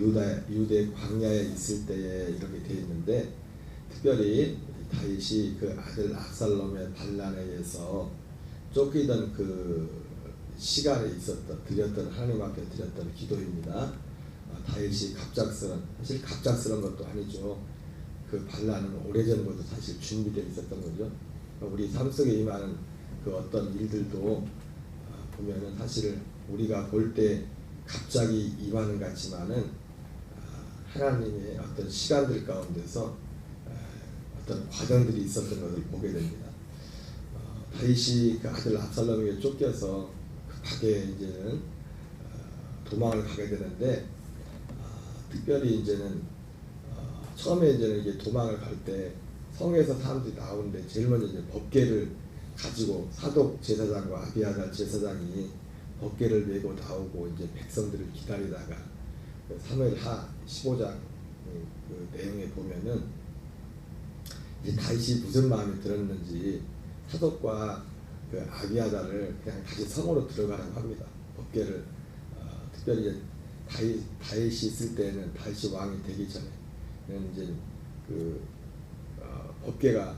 유대 광야에 있을 때에 이렇게 되어 있는데, 특별히 다윗이 그 아들 압살롬의 반란에 의해서 쫓기던 그 시간에 드렸던 하나님 앞에 드렸던 기도입니다. 다윗이 사실 갑작스러운 것도 아니죠. 그 반란은 오래전부터 사실 준비되어 있었던 거죠. 우리 삶 속에 임하는 그 어떤 일들도 보면은 사실 우리가 볼 때 갑자기 임하는 것 같지만은 하나님의 어떤 시간들 가운데서 어떤 과정들이 있었던 것을 보게 됩니다. 다윗이 그 아들 압살롬에게 쫓겨서 급하게 이제는 도망을 가게 되는데, 특별히 이제는 처음에 이제는 이게 도망을 갈 때 성에서 사람들이 나오는데 제일 먼저 이제 법궤를 가지고 사독 제사장과 아비아달 제사장이 법궤를 메고 나오고 이제 백성들을 기다리다가 사무엘하 15장 그 내용에 보면은 이제 다윗이 무슨 마음이 들었는지 사독과 그 아비아달을 그냥 다시 성으로 들어가라고 합니다. 법궤를 특별히 이제 다윗이 있을 때는 다윗이 왕이 되기 전에는 이제 그 법궤가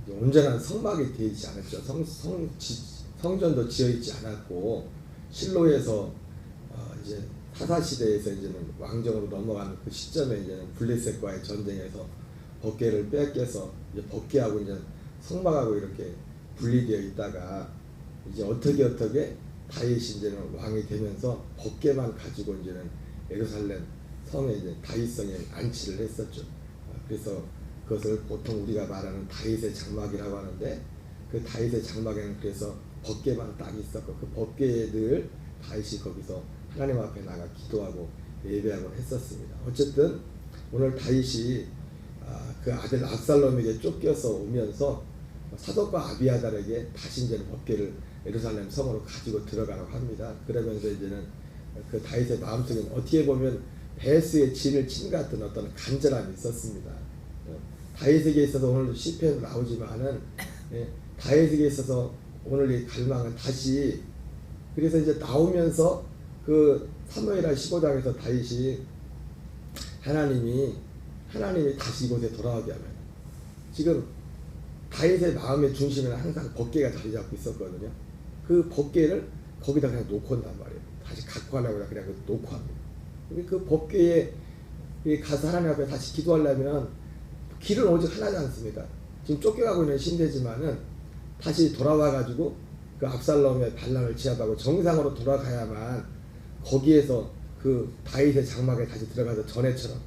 온전한 성막이 되어 있지 않았죠. 성전도 지어 있지 않았고, 실로에서 이제 사사 시대에서 이제는 왕정으로 넘어가는 그 시점에 이제는 블레셋과의 전쟁에서 법궤를 뺏겨서 이제 법궤하고 이제 성막하고 이렇게 분리되어 있다가 이제 어떻게 다윗이 이제는 왕이 되면서 법궤만 가지고 이제는 예루살렘 성에 이제 다윗성에 안치를 했었죠. 그래서 그것을 보통 우리가 말하는 다윗의 장막이라고 하는데, 그 다윗의 장막에는 그래서 법궤만 딱 있었고, 그 법궤를 다윗이 거기서 하나님 앞에 나가 기도하고 예배하고 했었습니다. 어쨌든 오늘 다윗이 그 아들 압살롬에게 쫓겨서 오면서 사독과 아비아달에게 다시 이제는 법궤를 예루살렘 성으로 가지고 들어가라고 합니다. 그러면서 이제는 그 다윗의 마음속에는 어떻게 보면 베스의 진을 친 같은 어떤 간절함이 있었습니다. 다윗에게 있어서 오늘 시편에 나오지만은 다윗에게 있어서 오늘 이 갈망은 다시, 그래서 이제 나오면서 그 사무엘하 15장에서 다윗이 하나님이 다시 이곳에 돌아오게 하면, 지금 다윗의 마음의 중심에는 항상 법궤가 자리 잡고 있었거든요. 그 법궤를 거기다 그냥 놓고 온단 말이에요. 다시 갖고 가려고 그냥 놓고 합니다. 그 법궤에 가서 하나님 앞에 다시 기도하려면 길은 오직 하나지 않습니까? 지금 쫓겨가고 있는 신대지만은 다시 돌아와가지고 그 압살롬의 반란을 제압하고 정상으로 돌아가야만 거기에서 그 다윗의 장막에 다시 들어가서 전에처럼,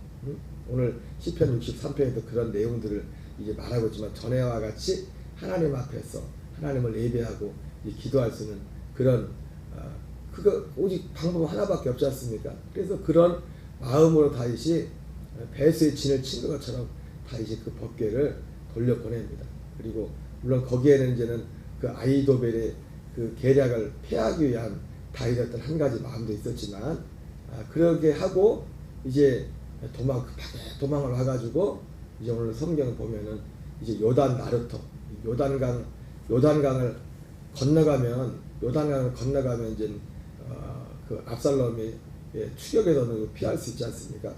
오늘 시편 63편에도 그런 내용들을 이제 말하고 있지만, 전에와 같이 하나님 앞에서 하나님을 예배하고 기도할 수 있는 그런 그거 오직 방법 하나밖에 없지 않습니까? 그래서 그런 마음으로 다윗이 베스의 진을 친 것처럼 다윗이 그 법궤를 돌려보냅니다. 그리고 물론 거기에는 이제는 그 아히도벨의 그 계략을 패하기 위한 다윗의 어떤 한 가지 마음도 있었지만, 그렇게 하고 이제 도망을 와가지고 이제 오늘 성경을 보면은 이제 요단강을 건너가면 이제 그 압살롬의 추격에서는 피할 수 있지 않습니까?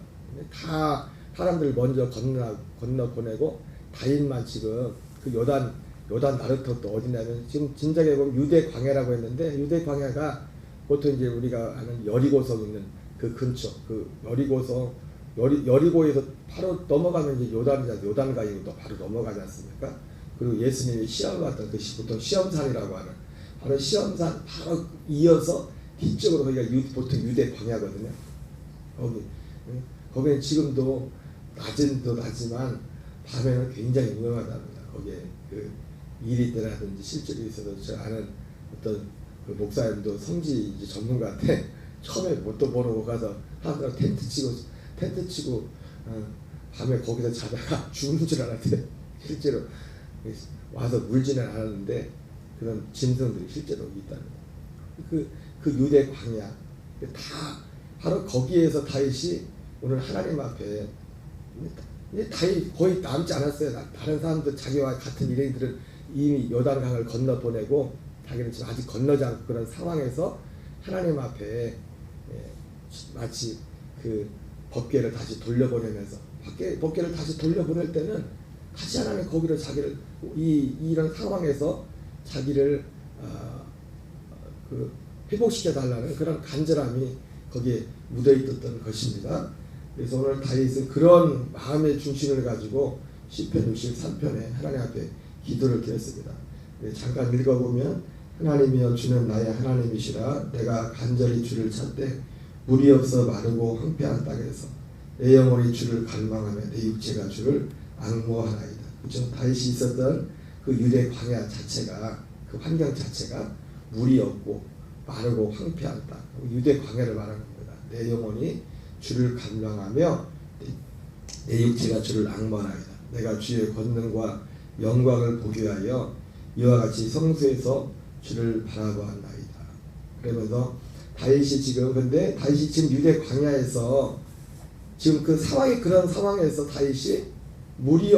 다 사람들 먼저 건너 보내고 다윗만 지금 그 요단 나루터도 어디냐면, 지금 진작에 보면 유대 광야라고 했는데, 유대 광야가 보통 이제 우리가 아는 여리고성 있는 그 근처, 그 여리고에서 바로 넘어가면 이제 요단강이고 또 바로 넘어가지 않습니까? 그리고 예수님이 시험을 왔던 그 보통 시험산이라고 하는, 바로 시험산 바로 이어서 뒤쪽으로 거기가 보통 유대 광야거든요. 거기는 지금도 낮지만 밤에는 굉장히 유명하답니다. 거기에 그 일이 때라든지 실제로 있어서 제가 아는 어떤 그 목사님도 성지 이제 전문가한테 처음에 뭣도 모르고 가서 하다가 텐트 치고 밤에 거기서 자다가 죽는 줄 알았대요. 실제로 와서 물지는 않았는데 그런 짐승들이 실제로 있답니다. 그 유대 광야 다 바로 거기에서 다윗이 오늘 하나님 앞에, 다윗 거의 남지 않았어요. 다른 사람들 자기와 같은 일행들은 이미 요단강을 건너 보내고 자기는 지금 아직 건너지 않고 그런 상황에서 하나님 앞에 마치 그 법궤를 다시 돌려보내면서 법궤를 다시 돌려보낼 때는 다시 하나님 거기로 자기를 이런 상황에서 자기를 그 회복시켜 달라는 그런 간절함이 거기에 묻어 있었던 것입니다. 그래서 오늘 다윗은 그런 마음의 중심을 가지고 시편 63편에 하나님 앞에 기도를 드렸습니다. 잠깐 읽어보면 하나님이여 주는 나의 하나님이시라 내가 간절히 주를 찾되 물이 없어 마르고 황폐한 땅에서 내 영혼이 주를 갈망하며 내 육체가 주를 앙모하나이다. 그렇죠? 다윗이 있었던 그 유대 광야 자체가 그 환경 자체가 물이 없고 마르고 황폐한 땅 유대 광야를 말하는 겁니다. 내 영혼이 주를 갈망하며 내 육체가 주를 앙모하나이다. 내가 주의 권능과 영광을 보기 위하여 이와 같이 성소에서 주를 바라보았나이다. 그러면서 다윗이 지금 유대 광야에서 지금 그 상황이 그런 상황에서 다윗이 물이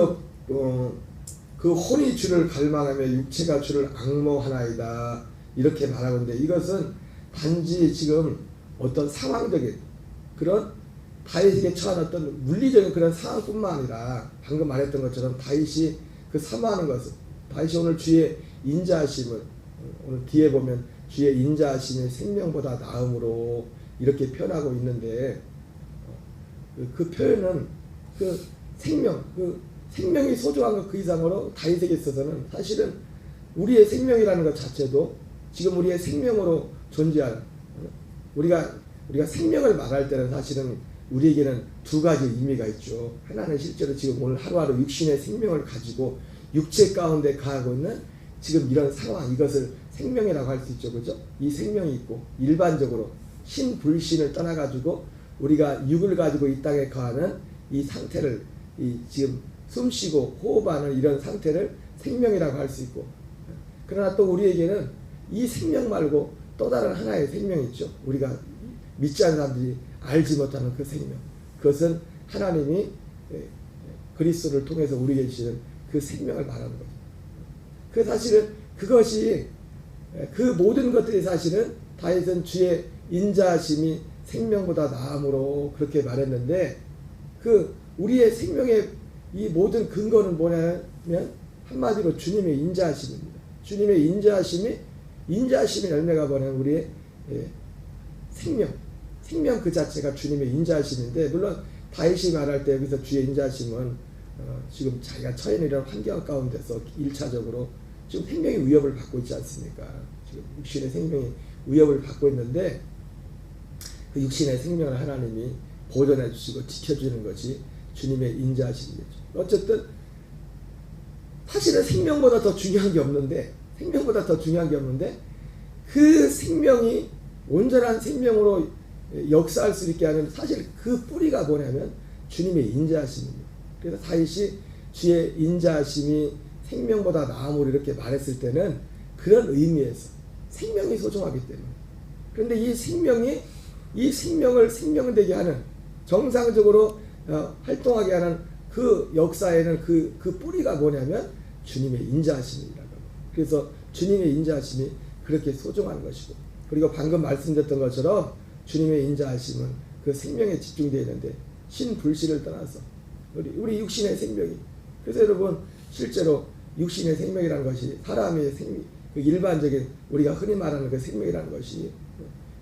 그 혼이 주를 갈망하며 육체가 주를 앙모하나이다 이렇게 말하고 있는데 이것은 단지 지금 어떤 상황적인 그런 다윗에게 처한 어떤 물리적인 그런 상황뿐만 아니라 방금 말했던 것처럼 다윗이 그 사모하는 것은 다윗이 오늘 주의 인자하심을 오늘 뒤에 보면 주의 인자하심이 생명보다 나음으로 이렇게 표현하고 있는데 그 표현은 그 생명이 소중한 것 그 이상으로 다윗에게 있어서는 사실은 우리의 생명이라는 것 자체도 지금 우리의 생명으로 존재하는 우리가 생명을 말할 때는 사실은 우리에게는 두 가지 의미가 있죠. 하나는 실제로 지금 오늘 하루하루 육신의 생명을 가지고 육체 가운데 가하고 있는 지금 이런 상황 이것을 생명이라고 할 수 있죠. 그죠? 이 생명이 있고 일반적으로 신불신을 떠나가지고 우리가 육을 가지고 이 땅에 거하는 이 상태를 지금 숨쉬고 호흡하는 이런 상태를 생명이라고 할 수 있고 그러나 또 우리에게는 이 생명 말고 또 다른 하나의 생명이 있죠. 우리가 믿지 않는 사람들이 알지 못하는 그 생명 그것은 하나님이 그리스도를 통해서 우리에게 주시는 그 생명을 말하는 거죠. 그 사실은 그것이 그 모든 것들이 사실은 다윗은 주의 인자하심이 생명보다 나음으로 그렇게 말했는데 그 우리의 생명의 이 모든 근거는 뭐냐면 한마디로 주님의 인자하심입니다. 주님의 인자하심의 열매가 뭐냐면 우리의 생명 그 자체가 주님의 인자하심인데 물론 다윗이 말할 때 여기서 주의 인자하심은 지금 자기가 처해 있는 이런 환경 가운데서 1차적으로 지금 생명이 위협을 받고 있지 않습니까? 지금 육신의 생명이 위협을 받고 있는데 그 육신의 생명을 하나님이 보존해 주시고 지켜주는 것이 주님의 인자하심이겠죠. 어쨌든 사실은 생명보다 더 중요한 게 없는데 그 생명이 온전한 생명으로 역사할 수 있게 하는 사실 그 뿌리가 뭐냐면 주님의 인자하심입니다. 그래서 다윗이 주의 인자하심이 생명보다 나음으로 이렇게 말했을 때는 그런 의미에서 생명이 소중하기 때문에 그런데 이 생명을 생명되게 하는 정상적으로 활동하게 하는 그 역사에는 그 뿌리가 뭐냐면 주님의 인자하심이라고. 그래서 주님의 인자하심이 그렇게 소중한 것이고 그리고 방금 말씀드렸던 것처럼 주님의 인자하심은 그 생명에 집중되어 있는데 신불신을 떠나서 우리 육신의 생명이 그래서 여러분 실제로 육신의 생명이라는 것이 사람의 생명 그 일반적인 우리가 흔히 말하는 그 생명이라는 것이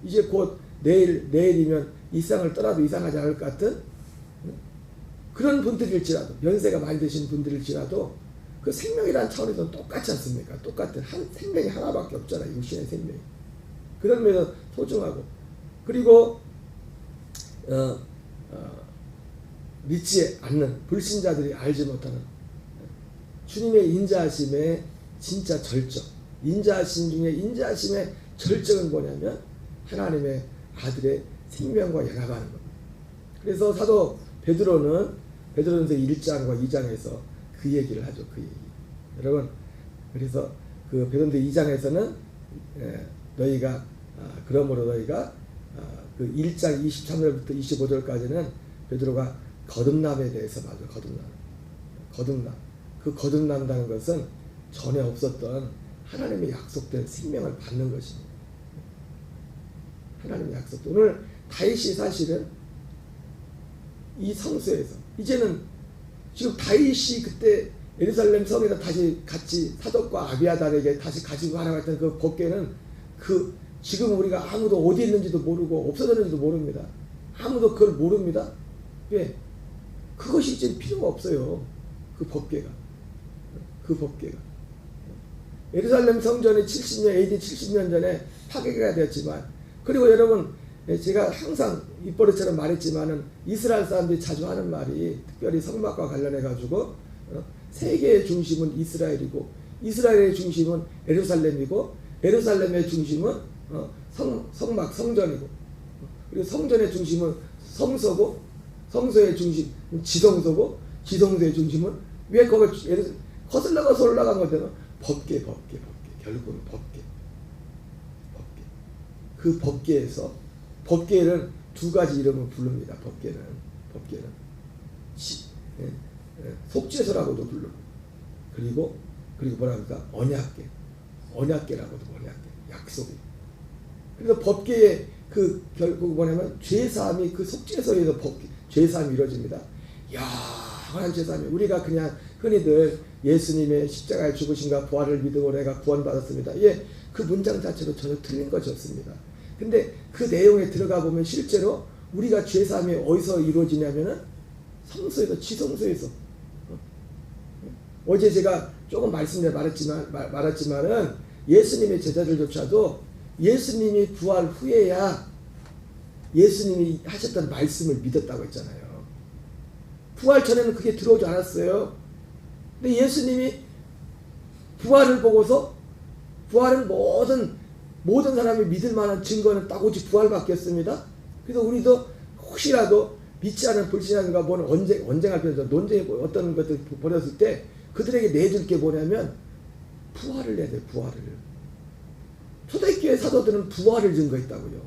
이제 곧 내일이면 이 세상을 떠나도 이상하지 않을 것 같은 그런 분들일지라도 연세가 많이 되신 분들일지라도 그 생명이라는 차원에서는 똑같지 않습니까? 똑같은 한 생명이 하나밖에 없잖아요. 육신의 생명이. 그런 면에서 소중하고 그리고 믿지 않는 불신자들이 알지 못하는 주님의 인자하심의 진짜 절정 인자하심 중에 인자하심의 절정은 뭐냐면 하나님의 아들의 생명과 연합하는 겁니다. 그래서 사도 베드로전서 1장과 2장에서 그 얘기를 하죠. 그 얘기. 여러분 그래서 그 베드로전서 2장에서는 너희가 그러므로 너희가 그 1장 23절부터 25절까지는 베드로가 거듭남에 대해서 말해요. 거듭남. 그 거듭난다는 것은 전에 없었던 하나님의 약속된 생명을 받는 것입니다. 하나님의 약속. 오늘 다윗이 사실은 이 성소에서 이제는 지금 다윗이 그때 예루살렘 성에서 다시 같이 사독과 아비아달에게 다시 가지고 가라고 했던 그 법궤는 그 지금 우리가 아무도 어디 있는지도 모르고 없어졌는지도 모릅니다. 아무도 그걸 모릅니다. 왜? 그것이 이제 필요가 없어요. 그 법궤가. 그 법궤가. 예루살렘 성전이 70년, AD 70년 전에 파괴가 되었지만, 그리고 여러분, 제가 항상 입버릇처럼 말했지만은 이스라엘 사람들이 자주 하는 말이 특별히 성막과 관련해가지고 세계의 중심은 이스라엘이고 이스라엘의 중심은 예루살렘이고 예루살렘의 중심은 성막, 성전이고 그리고 성전의 중심은 성소고 성소의 중심은 지성소고 지성소의 중심은 왜 거기 거슬러 올라간 것들은 법궤 결국은 법궤 그 법궤에서 법궤는 두 가지 이름을 부릅니다. 법궤는 속죄소라고도 부르고 그리고 뭐라 합니까? 언약궤라고도 약속이. 그래서 법궤의 그 결국 뭐냐면 죄사함이 그 속죄소에서 죄사함이 이루어집니다. 영원한 죄사함이 우리가 그냥 흔히들 예수님의 십자가에 죽으신가 부활을 믿음으로 내가 구원받았습니다. 예, 그 문장 자체도 전혀 틀린 것이 없습니다. 근데 그 내용에 들어가 보면 실제로 우리가 죄사함이 어디서 이루어지냐면은 성소에서 지성소에서 어제 제가 조금 말했지만은 예수님의 제자들조차도 예수님이 부활 후에야 예수님이 하셨던 말씀을 믿었다고 했잖아요. 부활 전에는 그게 들어오지 않았어요. 근데 예수님이 부활을 보고서 부활은 모든 사람이 믿을 만한 증거는 딱 오직 부활밖에 없습니다. 그래서 우리도 혹시라도 믿지 않은 불신자들과 뭐는 언쟁할 필요 없어. 논쟁에 어떤 것들 벌였을 때 그들에게 내줄 게 뭐냐면 부활을 내야 돼요. 부활을. 초대교회 사도들은 부활을 증거했다고요.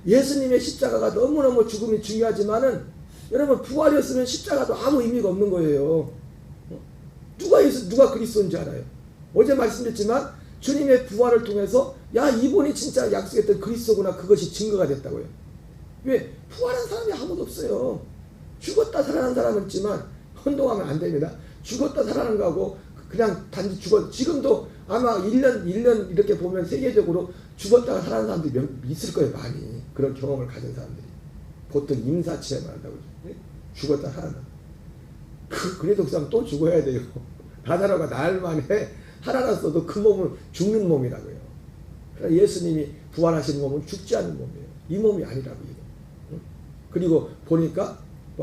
예수님의 십자가가 너무너무 죽음이 중요하지만은 여러분 부활이었으면 십자가도 아무 의미가 없는 거예요. 누가 그리스도인지 알아요? 어제 말씀드렸지만 주님의 부활을 통해서 야 이분이 진짜 약속했던 그리스도구나 그것이 증거가 됐다고요. 왜? 부활한 사람이 아무도 없어요. 죽었다 살아난 사람은 있지만 혼동하면 안 됩니다. 죽었다 살아난 거하고 그냥 단지 지금도 아마 1년 이렇게 보면 세계적으로 죽었다가 살아난 사람들이 있을 거예요. 많이 그런 경험을 가진 사람들이 보통 임사치레만 한다고 네? 죽었다 살아난 그래도 그 사람 또 죽어야 돼요. 나사로가 나흘 만에 살아났어도 그 몸은 죽는 몸이라고요. 그러니까 예수님이 부활하신 몸은 죽지 않는 몸이에요. 이 몸이 아니라고 이거. 그리고 보니까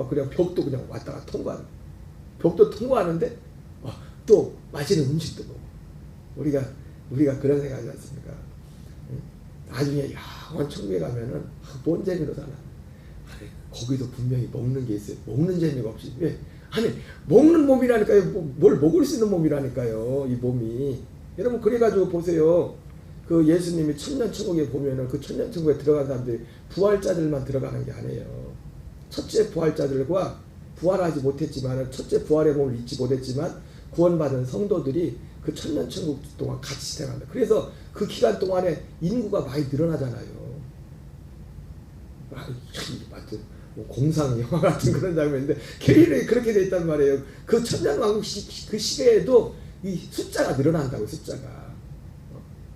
그냥 벽도 그냥 왔다가 통과하는 벽도 통과하는데 또 맛있는 음식도 먹고 우리가 그런 생각하지 않습니까? 나중에 영원 천국에 가면은 뭔 재미로 사나? 아니, 거기도 분명히 먹는 게 있어요. 먹는 재미가 없이 왜? 아니 먹는 몸이라니까요. 뭘 먹을 수 있는 몸이라니까요. 이 몸이. 여러분 그래가지고 보세요. 그 예수님이 천년천국에 보면은 그 천년천국에 들어간 사람들이 부활자들만 들어가는 게 아니에요. 첫째 부활자들과 부활하지 못했지만 첫째 부활의 몸을 잊지 못했지만 구원받은 성도들이 그 천년천국 동안 같이 생활한다. 그래서 그 기간 동안에 인구가 많이 늘어나잖아요. 마치 공상 영화 같은 그런 장면인데 캐리력이 그렇게 돼 있단 말이에요. 그 천년왕국 그 시대에도 이 숫자가 늘어난다고. 숫자가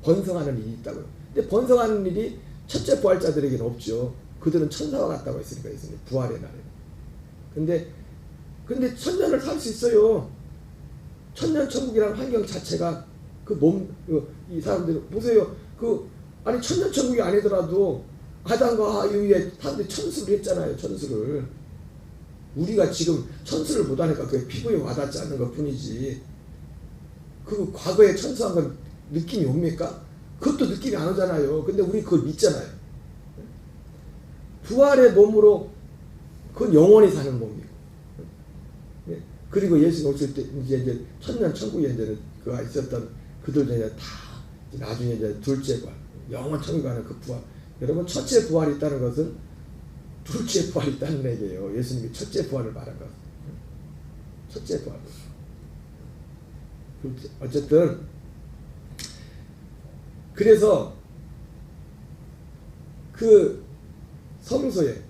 번성하는 일이 있다고요. 근데 번성하는 일이 첫째 부활자들에게는 없죠. 그들은 천사와 같다고 했으니까 예수님 부활의 날에. 근데 천년을 살 수 있어요. 천년 천국이라는 환경 자체가 이 사람들 보세요. 아니 천년 천국이 아니더라도 아담과 이후에 사람들이 천수를 했잖아요. 천수를. 우리가 지금 천수를 못하니까 그게 피부에 와닿지 않는 것 뿐이지. 그 과거에 천수한 건 느낌이 옵니까? 그것도 느낌이 안 오잖아요. 근데 우리 그걸 믿잖아요. 부활의 몸으로 그건 영원히 사는 몸이고. 그리고 예수님 오실 때 이제 천년 천국에 이제 그가 있었던 그들 중에 다 나중에 이제 둘째 부활, 영원 천국에 가는 그 부활. 여러분 첫째 부활이 있다는 것은 둘째 부활이 있다는 얘기예요. 예수님이 첫째 부활을 말한 것. 첫째 부활. 어쨌든 그래서 그 성소에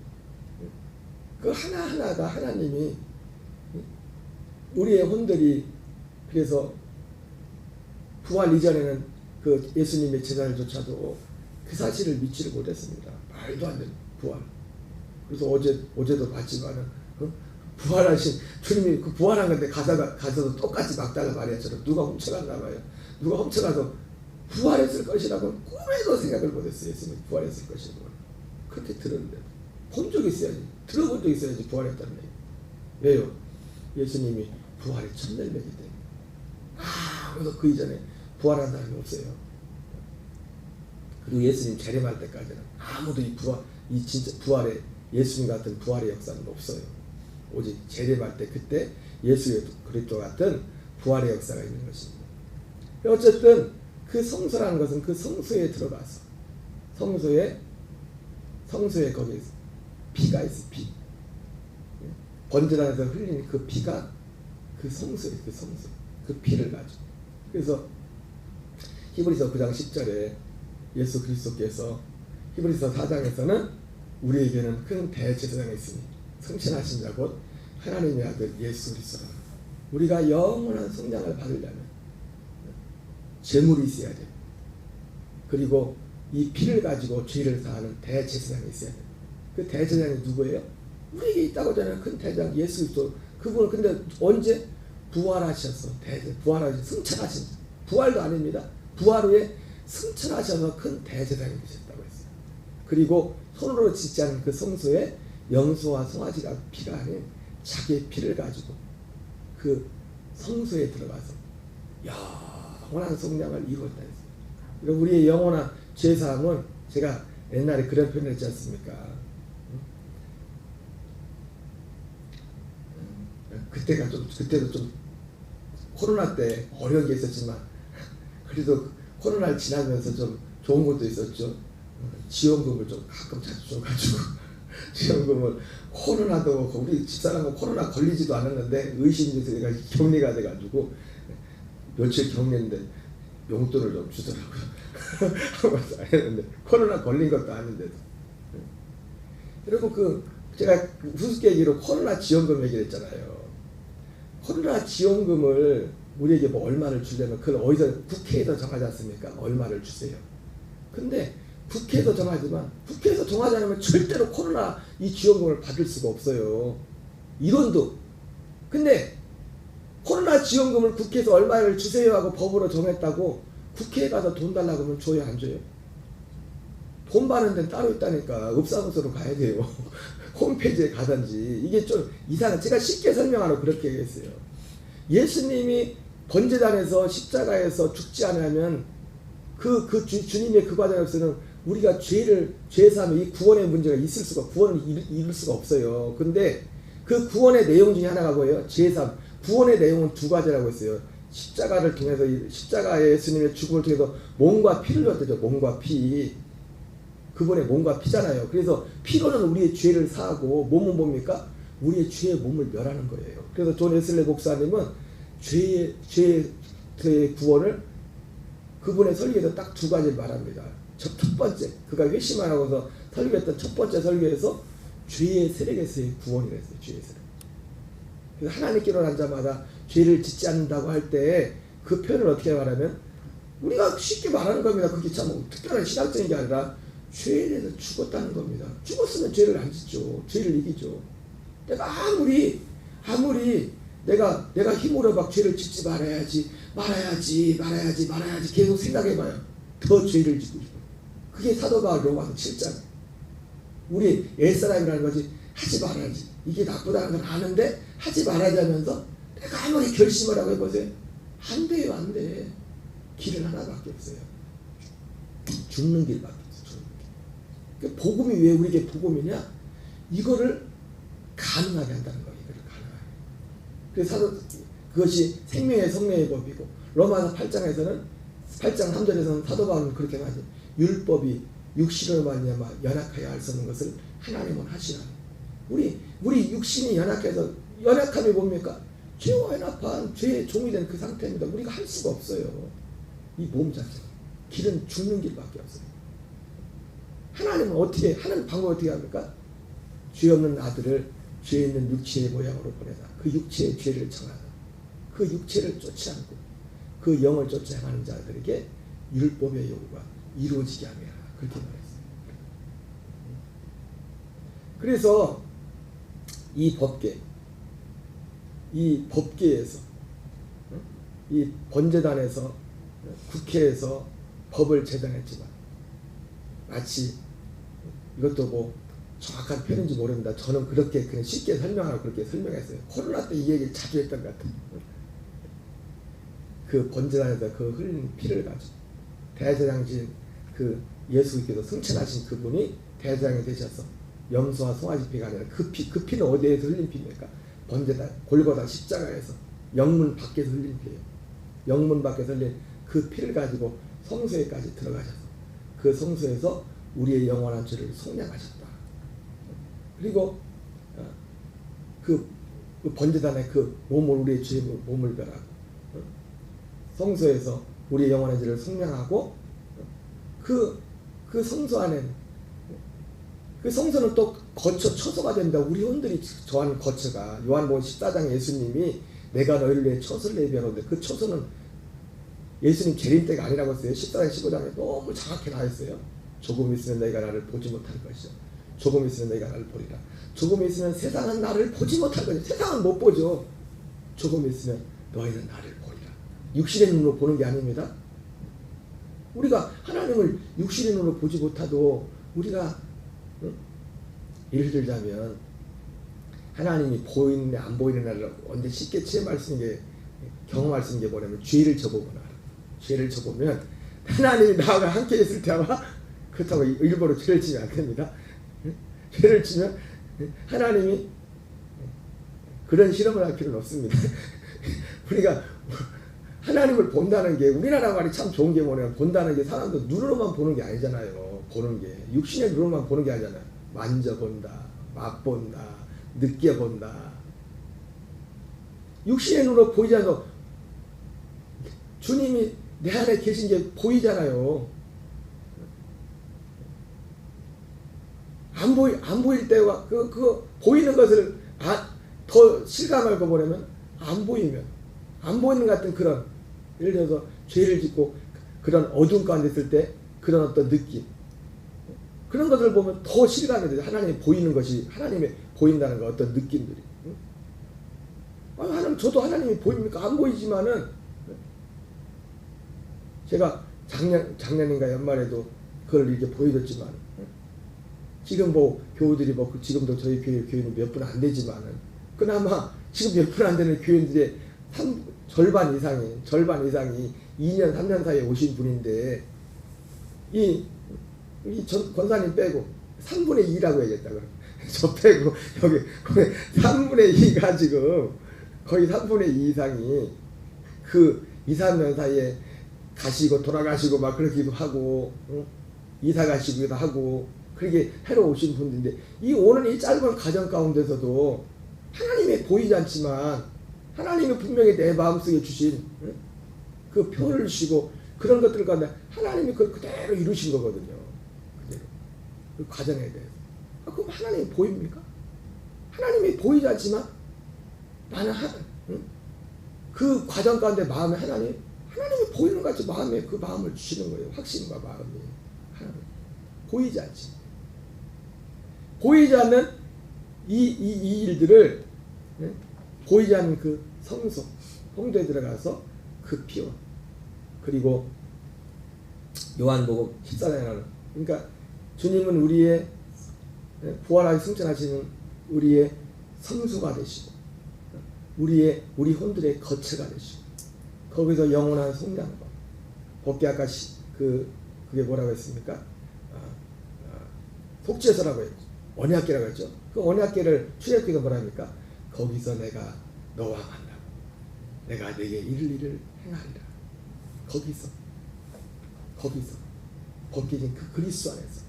그 하나하나가 하나님이 우리의 혼들이 그래서 부활 이전에는 그 예수님의 제자들조차도 그 사실을 믿지를 못했습니다. 말도 안 되는 부활. 그래서 어제도 봤지만은 부활하신 주님이 그 부활한 건데 가서도 똑같이 막달라 말이야처럼 누가 훔쳐갔나 봐요. 누가 훔쳐가서 부활했을 것이라고 꿈에도 생각을 못했어요. 예수님이 부활했을 것이라고. 그렇게 들었는데 본 적 있어야지. 들어본 적 있어야지 부활했다는 얘기. 왜요? 예수님이 부활의 첫날매기 때문에. 아무도 그 이전에 부활한 사람이 없어요. 그리고 예수님 재림할 때까지는 아무도 이 진짜 부활의 예수님 같은 부활의 역사는 없어요. 오직 재림할 때 그때 예수 그리스도 같은 부활의 역사가 있는 것입니다. 어쨌든 그 성소라는 것은 그 성소에 들어가서 성소에 거기에 피가 있어. 피. 번제단에서 흘린 그 피가 그 성소에 그 피를 가지고. 그래서 히브리서 9장 10절에 예수 그리스도께서 히브리서 4장에서는 우리에게는 큰 대제사장이 있으니 성신하신 자 곧 하나님의 아들 예수 그리스도라. 우리가 영원한 성장을 받으려면 제물이 있어야 돼. 그리고 이 피를 가지고 죄를 사하는 대제사장이 있어야 돼. 그 대제사장이 누구예요? 우리에게 있다고 하잖아요. 큰 대제사장 예수 그리스도. 그분은 근데 언제 부활하셨어? 부활하신 승천하신 부활도 아닙니다. 부활 후에 승천하셔서 큰 대제사장이 되셨다고 했어요. 그리고 손으로 짓지 않은 그 성소에 염소와 송아지가 피가 아닌 자기의 피를 가지고 그 성소에 들어가서 영원한 성장을 이루었다 했어요. 우리의 영원한 죄사함은 제가 옛날에 그런 표현을 했지 않습니까? 그때도 좀 코로나 때 어려운 게 있었지만 그래도 코로나를 지나면서 좀 좋은 것도 있었죠. 지원금을 좀 가끔 자주 줘가지고 지원금을 코로나도 우리 집사람은 코로나 걸리지도 않았는데 의심돼서 내가 격리가 돼가지고 며칠 격리했는데 용돈을 좀 주더라고요. 했는데 코로나 걸린 것도 아닌데도. 그리고 제가 우스갯기로 코로나 지원금 얘기를 했잖아요. 코로나 지원금을 우리에게 뭐 얼마를 주려면 그걸 어디서 국회에서 정하지 않습니까? 얼마를 주세요. 근데 국회에서 정하지만 국회에서 정하지 않으면 절대로 코로나 이 지원금을 받을 수가 없어요. 이론도. 근데 코로나 지원금을 국회에서 얼마를 주세요 하고 법으로 정했다고 국회에 가서 돈 달라고 하면 줘요, 안 줘요? 돈 받는 데는 따로 있다니까. 읍사무소로 가야 돼요. 홈페이지에 가든지. 이게 좀 이상해. 제가 쉽게 설명하라고 그렇게 얘기했어요. 예수님이 번제단에서 십자가에서 죽지 않으면 주님의 그 과정 없이는 우리가 죄사함에 이 구원의 문제가 있을 수가, 구원을 이룰 수가 없어요. 근데 그 구원의 내용 중에 하나가 뭐예요? 죄사함. 구원의 내용은 두 가지라고 했어요. 십자가를 통해서, 십자가의 예수님의 죽음을 통해서 몸과 피를 줬대죠. 몸과 피. 그분의 몸과 피잖아요. 그래서 피로는 우리의 죄를 사하고 몸은 뭡니까? 우리의 죄의 몸을 멸하는 거예요. 그래서 존 웨슬리 목사님은 죄의 구원을 그분의 설교에서 딱 두 가지를 말합니다. 첫 번째, 그가 회심을 하고서 설교했던 첫 번째 설교에서 죄의 세력에서의 구원이라 했어요. 죄의 세력. 그래서 하나님께로 난 자마다 죄를 짓지 않는다고 할 때 그 표현을 어떻게 말하면 우리가 쉽게 말하는 겁니다. 그게 참 특별한 신학적인 게 아니라 죄에 대해서 죽었다는 겁니다. 죽었으면 죄를 안 짓죠. 죄를 이기죠. 내가 아무리 내가 힘으로 막 죄를 짓지 말아야지 계속 생각해봐요. 더 죄를 짓고 싶어요. 그게 사도 바울 로마서 7장. 우리 옛사람이라는 거지. 하지 말아야지. 이게 나쁘다는 건 아는데 하지 말아야면서 내가 아무리 결심을 하고 해보세요. 안 돼요, 안 돼. 길은 하나밖에 없어요. 죽는 길밖에 없어요. 죽는 길. 복음이 왜 우리에게 복음이냐? 이거를 가능하게 한다는 거예요. 이거를 가능하게. 그래서 그것이 생명의 성령의 법이고 로마서 8장에서는 8장 3절에서는 사도 바울은 그렇게 말하죠. 율법이 육신으로 말미암아 연약하여 할 수 없는 것을 하나님은 하시나니. 우리 육신이 연약해서 연약함이 뭡니까? 죄와 연합한 죄의 종이 된 그 상태입니다. 우리가 할 수가 없어요. 이 몸 자체가. 길은 죽는 길밖에 없어요. 하나님은 어떻게 하는 방법을 어떻게 합니까? 죄 없는 아들을 죄 있는 육체의 모양으로 보내다. 그 육체의 죄를 청하다. 그 육체를 쫓지 않고 그 영을 쫓아 행하는 자들에게 율법의 요구가 이루어지게 하며 그렇게 말했어요. 그래서 이 법계에서 이 번제단에서 국회에서 법을 제정했지만 마치 이것도 뭐 정확한 표현인지 모릅니다. 저는 그렇게 그냥 쉽게 설명하고 그렇게 설명했어요. 코로나 때 이 얘기를 자주 했던 것 같아요. 그 번제단에서 그 흘린 피를 가지고 대제사장이신 그 예수께서 승천하신 그분이 대제사장이 되셔서 염소와 송아지 피가 아니라 그 피는 어디에서 흘린 피입니까? 번제단 골고다 십자가에서 영문 밖에서 흘린 피예요. 영문 밖에서 흘린 그 피를 가지고 성소에까지 들어가셔서 그 성소에서 우리의 영원한 죄를 속량하셨다. 그리고 그 번제단에 그 몸을 우리의 죄의 몸을 변하고 성소에서 우리의 영원한 죄를 속량하고 그 성소 안에는 그 성소는 또 거처 처소가 됩니다. 우리 혼들이 저하는 거처가 요한복음 14장 예수님이 내가 너희를 위해 처소를 예비하는데 그 처소는 예수님 재림 때가 아니라고 했어요. 14장 15장에 너무 정확히 나와있어요. 조금 있으면 너희가 나를 보지 못할 것이요 조금 있으면 너희가 나를 보리라. 조금 있으면 세상은 나를 보지 못할 것이요 세상은 못 보죠. 조금 있으면 너희는 나를 보리라. 육신의 눈으로 보는 게 아닙니다. 우리가 하나님을 육신의 눈으로 보지 못하도 우리가 예를 들자면 하나님이 보이는데 안 보이는 날을 언제 쉽게 체험할 수 있는 게 경험할 수 있는 게 뭐냐면 죄를 져보거나 죄를 져보면 하나님이 나와 함께 있을 때와 그렇다고 일부러 죄를 지면 안 됩니다. 죄를 지면 하나님이 그런 실험을 할 필요는 없습니다. 우리가 하나님을 본다는 게 우리나라 말이 참 좋은 게 뭐냐면 본다는 게 사람도 눈으로만 보는 게 아니잖아요. 보는 게 육신의 눈으로만 보는 게 아니잖아요. 만져본다, 맛본다, 느껴본다. 육신의 눈으로 보이지 않아도 주님이 내 안에 계신 게 보이잖아요. 안 보일 때와 그 보이는 것을 더 실감할 거 보려면 안 보이면 안 보이는 것 같은 그런 예를 들어서 죄를 짓고 그런 어둠 가운데 있을 때 그런 어떤 느낌 그런 것을 보면 더 실감이 돼요. 하나님이 보이는 것이 하나님이 보인다는 거 어떤 느낌들이. 하나님 저도 하나님이 보입니까? 안 보이지만은 제가 작년인가 연말에도 그걸 이렇게 보여줬지만 지금 뭐 교우들이 뭐 지금도 저희 교회는 몇 분 안 되지만은 그나마 지금 몇 분 안 되는 교인들의 절반 이상이 2년 3년 사이에 오신 분인데 이 권사님 빼고 3분의 2라고 얘기했다 그럼 저 빼고 여기 3분의 2가 지금 거의 3분의 2 이상이 그 2, 3년 사이에 가시고 돌아가시고 막 그러기도 하고 이사 가시기도 하고 그렇게 해로 오신 분들인데 이 오는 이 짧은 가정 가운데서도 하나님이 보이지 않지만 하나님이 분명히 내 마음속에 주신 그 표를 주시고 그런 것들 가운데 하나님이 그걸 그대로 이루신 거거든요. 그대로. 그 과정에 대해서. 그럼 하나님이 보입니까? 하나님이 보이지 않지만 나는 그 과정 가운데 마음에 하나님이 보이는 것 같이 마음에 그 마음을 주시는 거예요. 확신과 마음이. 하나님. 보이지 않지. 보이지 않는 이 일들을 보이지 않는 그 성도에 들어가서 그 피와 그리고 요한복음 14장에 나오는 그러니까 주님은 우리의 부활하여 승천하시는 우리의 성수가 되시고 우리 혼들의 거처가 되시고 거기서 영원한 속량과 법계 아까 그게 뭐라고 했습니까? 속죄서라고 했죠. 언약궤라고 했죠. 그 언약궤를 출애굽기가 뭐랍니까? 거기서 내가 너와 만나고 내가 네게 이를 일을 행하리라. 거기서 벗겨진 그 그리스도 안에서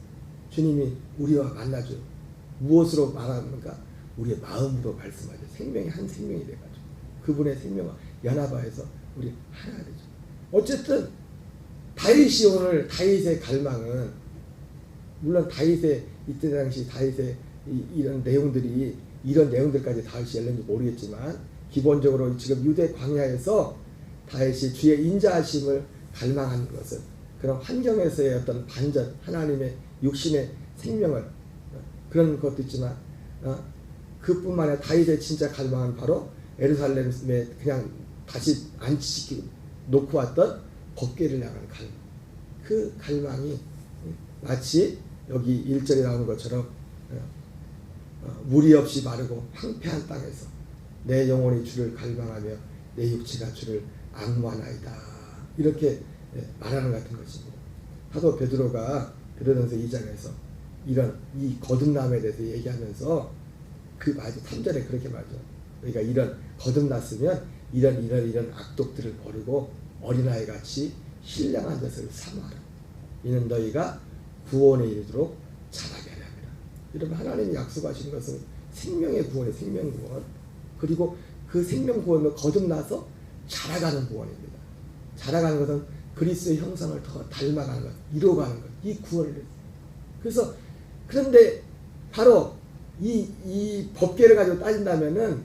주님이 우리와 만나줘요. 무엇으로 말합니까? 우리의 마음으로 말씀하죠. 생명이 한 생명이 돼가지고 그분의 생명과 연합하여서 우리 하나가 되죠. 어쨌든 다윗의 갈망은 물론 다윗의 이때 당시 다윗의 이런 내용들이 이런 내용들까지 다윗이 열렸는지 모르겠지만 기본적으로 지금 유대 광야에서 다윗이 주의 인자하심을 갈망하는 것은 그런 환경에서의 어떤 반전, 하나님의 육신의 생명을 그런 것도 있지만 그뿐만 아니라 다윗의 진짜 갈망은 바로 예루살렘에 그냥 다시 안치시키고 놓고 왔던 법궤를 향한 갈망. 그 갈망이 마치 여기 1절에 나오는 것처럼 무리 없이 마르고 황폐한 땅에서 내 영혼이 주를 갈망하며 내 육체가 주를 앙모하나이다. 이렇게 말하는 것 같은 것입니다. 사도 베드로가 베드로전서 2장에서 이런 이 거듭남에 대해서 얘기하면서 그 마지 3절에 그렇게 말하죠. 그러니까 이런 거듭났으면 이런 악독들을 버리고 어린아이 같이 신령한 것을 사모하라. 이는 너희가 구원에 이르도록 자라게 하려 함이라. 여러분 하나님이 약속하신 것은 생명의 구원의 생명 구원, 그리고 그 생명 구원을 거듭나서 자라가는 구원입니다. 자라가는 것은 그리스도의 형상을 더 닮아가는 것, 이루어가는 것, 이 구원을. 그래서 그런데 바로 이 법궤를 가지고 따진다면은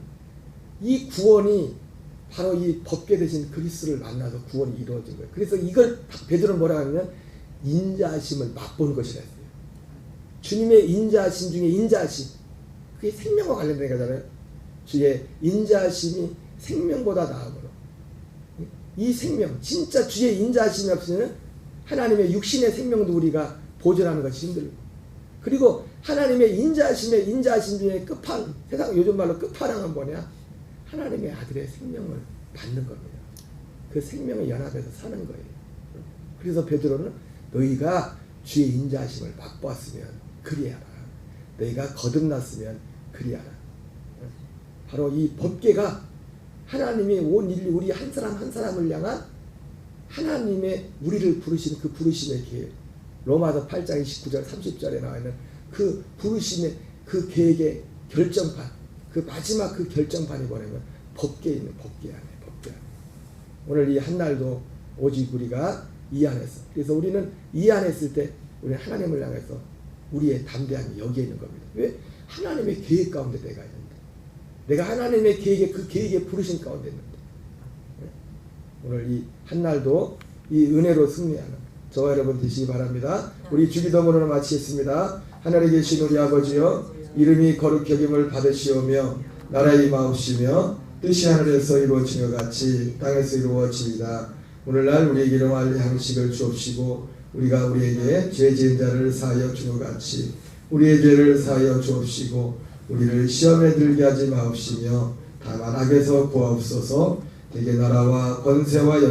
이 구원이 바로 이 법궤 대신 그리스도를 만나서 구원이 이루어진 거예요. 그래서 이걸 베드로는 뭐라고 하냐면 인자하심을 맛본 것이라 했어요. 주님의 인자하심 중에 인자하심, 그게 생명과 관련된 거잖아요. 주의 인자하심이 생명보다 나음으로 이 생명, 진짜 주의 인자하심이 없으면 하나님의 육신의 생명도 우리가 보존하는 것이 힘들고, 그리고 하나님의 인자하심 중에 끝판, 세상 요즘 말로 끝판왕은 뭐냐? 하나님의 아들의 생명을 받는 겁니다. 그 생명의 연합에서 사는 거예요. 그래서 베드로는 너희가 주의 인자하심을 맛보았으면 그리하라. 너희가 거듭났으면 그리하라. 바로 이 법궤가 하나님이 온 인류 우리 한 사람 한 사람을 향한 하나님의 우리를 부르시는 그 부르심의 계획, 로마서 8장 29절 30절에 나와 있는 그 부르심의 그 계획의 결정판, 그 마지막 그 결정판이 뭐냐면 법궤에 있는 법궤 안에. 오늘 이 한날도 오직 우리가 이 안에서, 그래서 우리는 이 안에 있을 때 우리는 하나님을 향해서 우리의 담대함이 여기에 있는 겁니다. 왜? 하나님의 계획 가운데 내가 있는데, 내가 하나님의 계획에 그 계획에 부르신 가운데 있는데, 오늘 이 한날도 이 은혜로 승리하는 저와 여러분 되시기 바랍니다. 우리 주기도문으로 마치겠습니다. 하늘에 계신 우리 아버지여, 이름이 거룩히 여김을 받으시오며 나라의 임하옵시며 뜻이 하늘에서 이루어진 것 같이 땅에서 이루어지이다. 오늘날 우리에게 일용할 양식을 주옵시고 우리가 우리에게 죄 지은 자를 사하여 준 것 같이 우리의 죄를 사하여 주옵시고 우리를 시험에 들게 하지 마옵시며 다만 악에서 구하옵소서. 대개 나라와 권세와